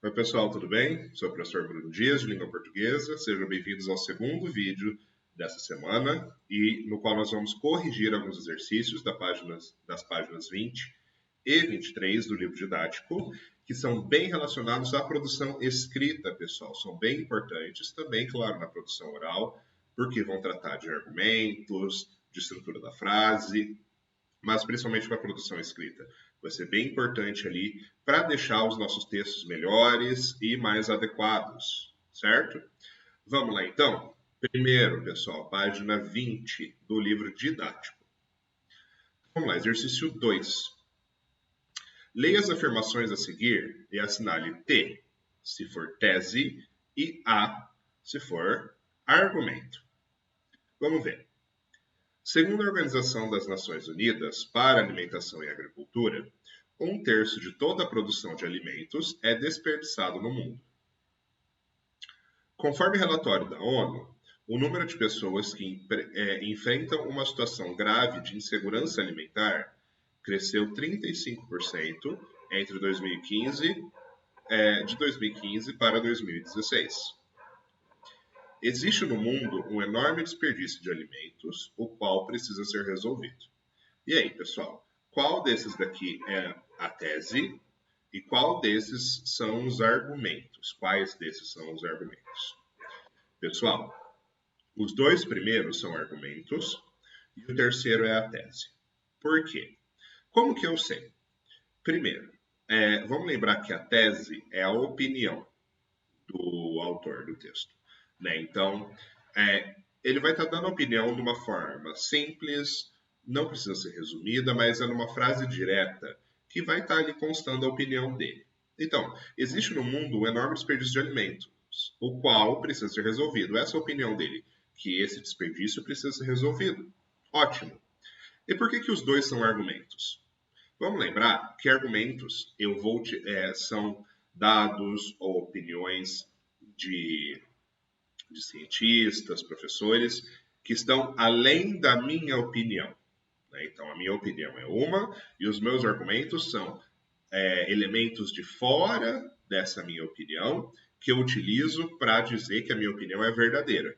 Oi, pessoal, tudo bem? Sou o professor Bruno Dias, de Língua Portuguesa. Sejam bem-vindos ao segundo vídeo dessa semana, e no qual nós vamos corrigir alguns exercícios das páginas 20 e 23 do livro didático, que são bem relacionados à produção escrita, pessoal. São bem importantes também, claro, na produção oral, porque vão tratar de argumentos, de estrutura da frase, mas principalmente para a produção escrita. Vai ser bem importante ali para deixar os nossos textos melhores e mais adequados, certo? Vamos lá então? Primeiro, pessoal, página 20 do livro didático. Vamos lá, exercício 2. Leia as afirmações a seguir e assinale T, se for tese, e A, se for argumento. Vamos ver. Segundo a Organização das Nações Unidas para a Alimentação e Agricultura, 1/3 de toda a produção de alimentos é desperdiçado no mundo. Conforme relatório da ONU, o número de pessoas que enfrentam uma situação grave de insegurança alimentar cresceu 35% entre 2015 para 2016. Existe no mundo um enorme desperdício de alimentos, o qual precisa ser resolvido. E aí, pessoal, qual desses daqui é a tese e qual desses são os argumentos? Quais desses são os argumentos? Pessoal, os dois primeiros são argumentos e o terceiro é a tese. Por quê? Como que eu sei? Primeiro, vamos lembrar que a tese é a opinião do autor do texto. Né? Então, ele vai estar dando a opinião de uma forma simples, não precisa ser resumida, mas é numa frase direta que vai estar ali constando a opinião dele. Então, existe no mundo um enorme desperdício de alimentos, o qual precisa ser resolvido. Essa é a opinião dele, que esse desperdício precisa ser resolvido. Ótimo. E por que os dois são argumentos? Vamos lembrar que argumentos são dados ou opiniões de cientistas, professores, que estão além da minha opinião. Né? Então, a minha opinião é uma e os meus argumentos são elementos de fora dessa minha opinião que eu utilizo para dizer que a minha opinião é verdadeira.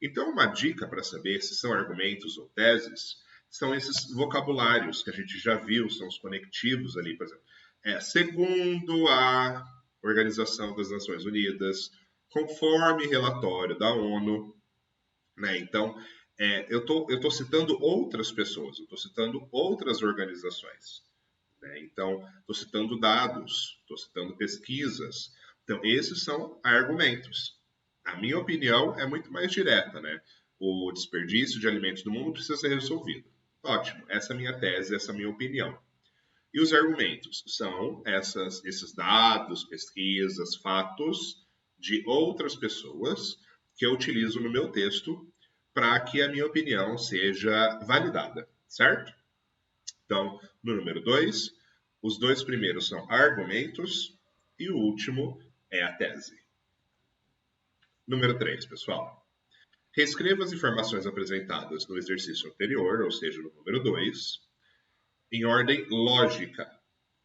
Então, uma dica para saber se são argumentos ou teses são esses vocabulários que a gente já viu, são os conectivos ali, por exemplo. Segundo a Organização das Nações Unidas, conforme relatório da ONU, né? Então, eu tô citando outras pessoas, eu estou citando outras organizações. Né? Então, estou citando dados, estou citando pesquisas. Então, esses são argumentos. A minha opinião é muito mais direta, né? O desperdício de alimentos do mundo precisa ser resolvido. Ótimo, essa é a minha tese, essa é a minha opinião. E os argumentos são esses dados, pesquisas, fatos de outras pessoas que eu utilizo no meu texto para que a minha opinião seja validada, certo? Então, no número 2, os dois primeiros são argumentos e o último é a tese. Número 3, pessoal. Reescreva as informações apresentadas no exercício anterior, ou seja, no número 2, em ordem lógica,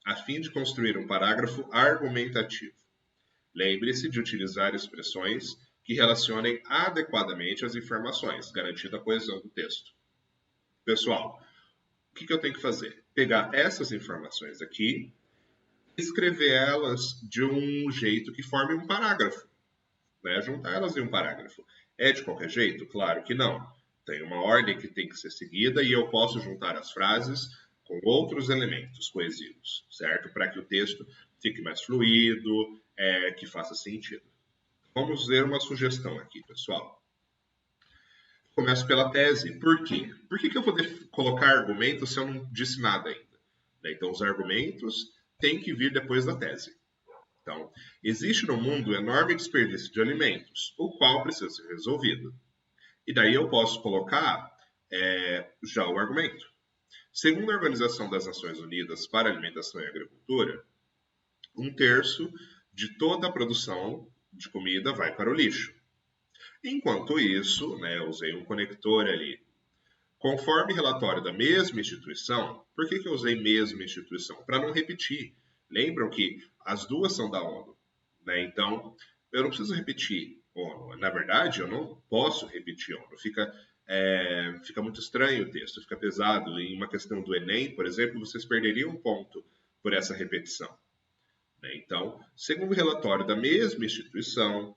a fim de construir um parágrafo argumentativo. Lembre-se de utilizar expressões que relacionem adequadamente as informações, garantindo a coesão do texto. Pessoal, o que eu tenho que fazer? Pegar essas informações aqui e escrever elas de um jeito que forme um parágrafo. Né? Juntar elas em um parágrafo. É de qualquer jeito? Claro que não. Tem uma ordem que tem que ser seguida e eu posso juntar as frases com outros elementos coesivos, certo? Para que o texto fique mais fluido, que faça sentido. Vamos ver uma sugestão aqui, pessoal. Começo pela tese. Por quê? Por que eu vou colocar argumentos se eu não disse nada ainda? Então, os argumentos têm que vir depois da tese. Então, existe no mundo um enorme desperdício de alimentos, o qual precisa ser resolvido. E daí eu posso colocar já o argumento. Segundo a Organização das Nações Unidas para a Alimentação e Agricultura, 1/3 de toda a produção de comida vai para o lixo. Enquanto isso, eu usei um conector ali. Conforme relatório da mesma instituição, por que eu usei mesma instituição? Para não repetir. Lembram que as duas são da ONU. né? Então, eu não preciso repetir ONU. Na verdade, eu não posso repetir ONU. Fica muito estranho o texto, fica pesado. Em uma questão do Enem, por exemplo, vocês perderiam um ponto por essa repetição, né? Então, segundo o relatório da mesma instituição,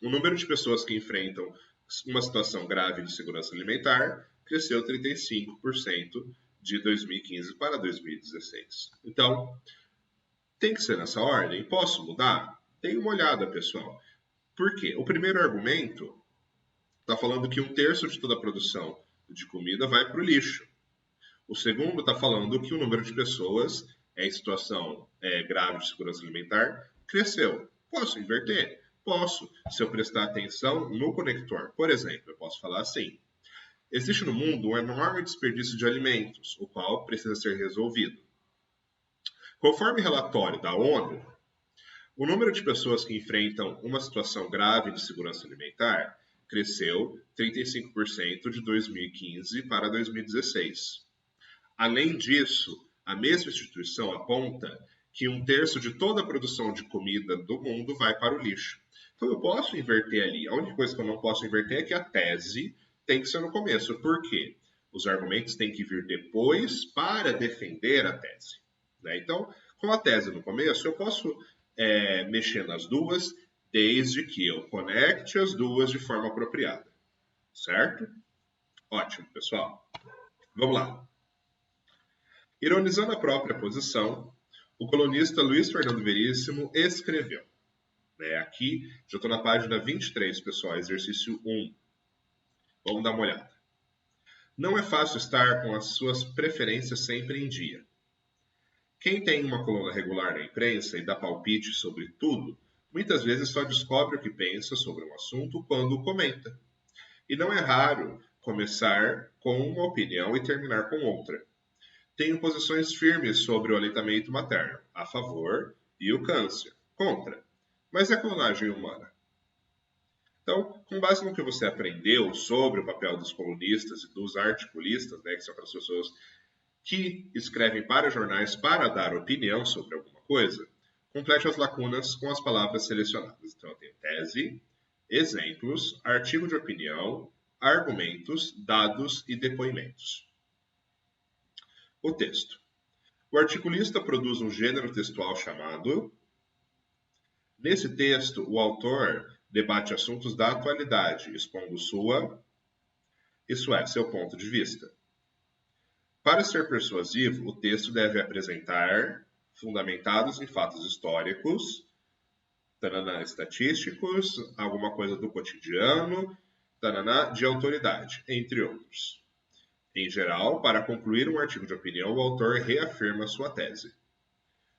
o número de pessoas que enfrentam uma situação grave de segurança alimentar cresceu 35% de 2015 para 2016. Então, tem que ser nessa ordem? Posso mudar? Dê uma olhada, pessoal. Por quê? O primeiro argumento está falando que 1/3 de toda a produção de comida vai para o lixo. O segundo está falando que o número de pessoas em situação grave de segurança alimentar cresceu. Posso inverter? Posso, se eu prestar atenção no conector. Por exemplo, eu posso falar assim: existe no mundo um enorme desperdício de alimentos, o qual precisa ser resolvido. Conforme relatório da ONU, o número de pessoas que enfrentam uma situação grave de segurança alimentar cresceu 35% de 2015 para 2016. Além disso, a mesma instituição aponta que 1/3 de toda a produção de comida do mundo vai para o lixo. Então eu posso inverter ali. A única coisa que eu não posso inverter é que a tese tem que ser no começo. Por quê? Os argumentos têm que vir depois para defender a tese, né? Então, com a tese no começo, eu posso mexer nas duas, desde que eu conecte as duas de forma apropriada. Certo? Ótimo, pessoal. Vamos lá. Ironizando a própria posição, o colunista Luiz Fernando Veríssimo escreveu, né, aqui, já estou na página 23, pessoal, exercício 1. Vamos dar uma olhada. Não é fácil estar com as suas preferências sempre em dia. Quem tem uma coluna regular na imprensa e dá palpite sobre tudo, muitas vezes só descobre o que pensa sobre um assunto quando o comenta. E não é raro começar com uma opinião e terminar com outra. Tenho posições firmes sobre o aleitamento materno, a favor, e o câncer, contra. Mas e a clonagem humana? Então, com base no que você aprendeu sobre o papel dos colunistas e dos articulistas, né, que são aquelas pessoas que escrevem para jornais para dar opinião sobre alguma coisa, complete as lacunas com as palavras selecionadas. Então, eu tenho tese, exemplos, artigo de opinião, argumentos, dados e depoimentos. O texto. O articulista produz um gênero textual chamado. Nesse texto, o autor debate assuntos da atualidade, expondo seu ponto de vista. Para ser persuasivo, o texto deve apresentar, fundamentados em fatos históricos, estatísticos, alguma coisa do cotidiano, de autoridade, entre outros. Em geral, para concluir um artigo de opinião, o autor reafirma sua tese.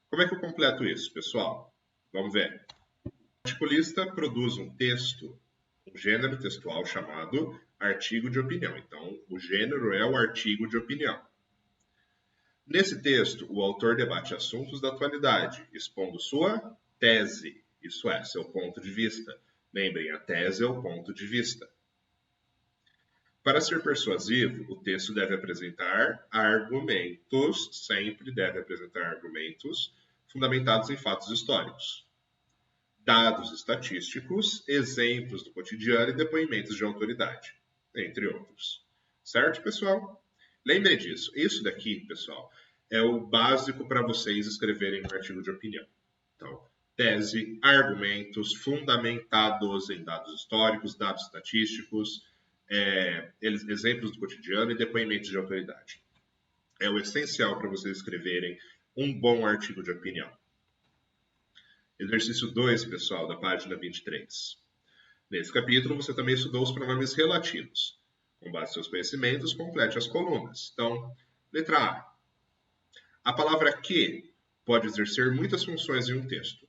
Como é que eu completo isso, pessoal? Vamos ver. O articulista produz um texto, um gênero textual chamado artigo de opinião. Então, o gênero é o artigo de opinião. Nesse texto, o autor debate assuntos da atualidade, expondo sua tese, isso é, seu ponto de vista. Lembrem, a tese é o ponto de vista. Para ser persuasivo, o texto deve apresentar argumentos, sempre deve apresentar argumentos fundamentados em fatos históricos, dados estatísticos, exemplos do cotidiano e depoimentos de autoridade, entre outros. Certo, pessoal? Lembrem disso. Isso daqui, pessoal, é o básico para vocês escreverem um artigo de opinião. Então, tese, argumentos fundamentados em dados históricos, dados estatísticos, exemplos do cotidiano e depoimentos de autoridade. É o essencial para vocês escreverem um bom artigo de opinião. Exercício 2, pessoal, da página 23. Nesse capítulo, você também estudou os pronomes relativos. Com base nos seus conhecimentos, complete as colunas. Então, letra A. A palavra que pode exercer muitas funções em um texto,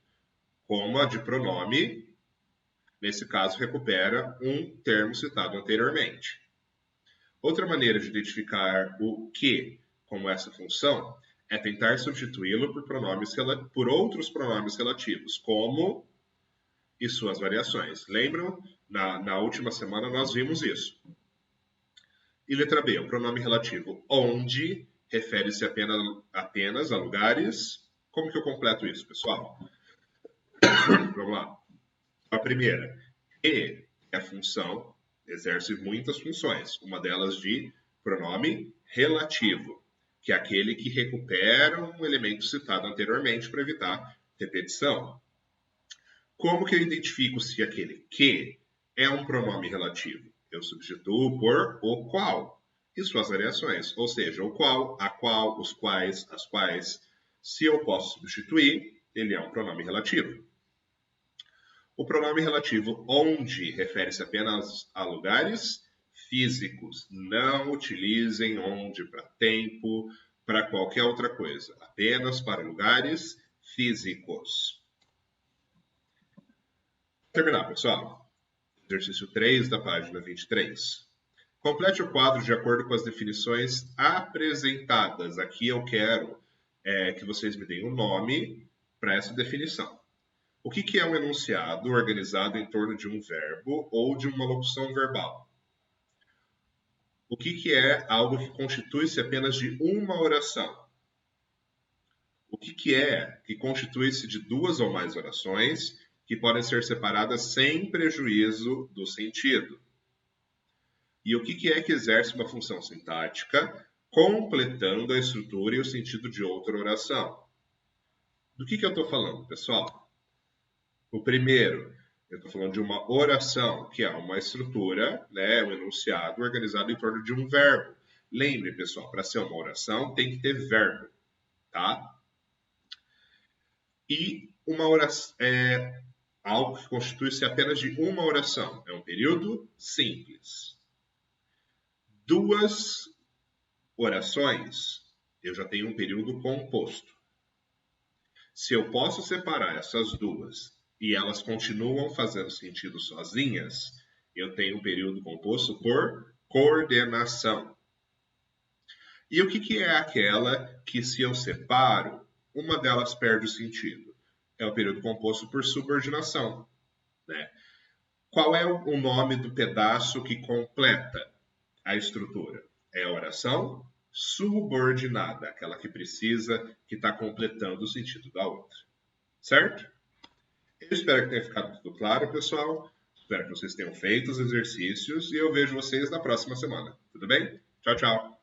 como a de pronome. Nesse caso, recupera um termo citado anteriormente. Outra maneira de identificar o que como essa função é tentar substituí-lo por outros pronomes relativos, como e suas variações. Lembram? Na última semana nós vimos isso. E letra B, o pronome relativo onde refere-se apenas a lugares. Como que eu completo isso, pessoal? Vamos lá. A primeira, que é a função, exerce muitas funções. Uma delas de pronome relativo, que é aquele que recupera um elemento citado anteriormente para evitar repetição. Como que eu identifico se aquele que é um pronome relativo? Eu substituo por o qual e suas variações, ou seja, o qual, a qual, os quais, as quais. Se eu posso substituir, ele é um pronome relativo. O pronome relativo onde refere-se apenas a lugares físicos. Não utilizem onde para tempo, para qualquer outra coisa. Apenas para lugares físicos. Para terminar, pessoal. Exercício 3 da página 23. Complete o quadro de acordo com as definições apresentadas. Aqui eu quero que vocês me deem um nome para essa definição. O que é um enunciado organizado em torno de um verbo ou de uma locução verbal? O que é algo que constitui-se apenas de uma oração? O que é que constitui-se de duas ou mais orações que podem ser separadas sem prejuízo do sentido? E o que é que exerce uma função sintática completando a estrutura e o sentido de outra oração? Do que eu estou falando, pessoal? O primeiro, eu estou falando de uma oração, que é uma estrutura, né, um enunciado organizado em torno de um verbo. Lembre, pessoal, para ser uma oração tem que ter verbo, tá? E uma oração é algo que constitui-se apenas de uma oração. É um período simples. Duas orações, eu já tenho um período composto. Se eu posso separar essas duas e elas continuam fazendo sentido sozinhas, eu tenho um período composto por coordenação. E o que é aquela que, se eu separo, uma delas perde o sentido? É o período composto por subordinação, né? Qual é o nome do pedaço que completa a estrutura? É a oração subordinada, aquela que precisa, que está completando o sentido da outra. Certo? Eu espero que tenha ficado tudo claro, pessoal. Espero que vocês tenham feito os exercícios e eu vejo vocês na próxima semana. Tudo bem? Tchau, tchau.